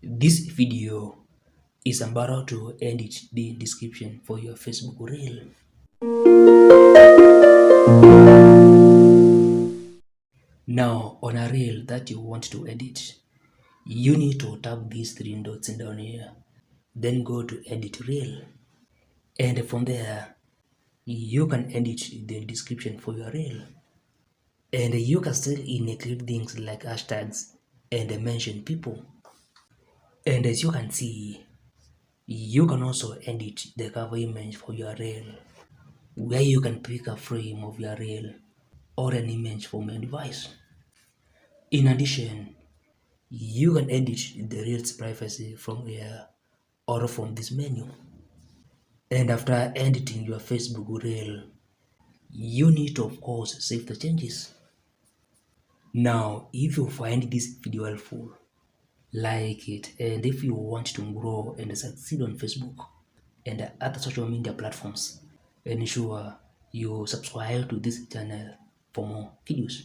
This video is about to edit the description for your Facebook reel. Now, on a reel that you want to edit, you need to tap these three dots down here. Then go to edit reel. And from there, you can edit the description for your reel. And you can still include things like hashtags and mention people. And as you can see, you can also edit the cover image for your reel, where you can pick a frame of your reel or an image from your device. In addition, you can edit the reel's privacy from here or from this menu. And after editing your Facebook reel, you need to of course save the changes. Now, if you find this video helpful, like it, and if you want to grow and succeed on Facebook and other social media platforms, ensure you subscribe to this channel for more videos.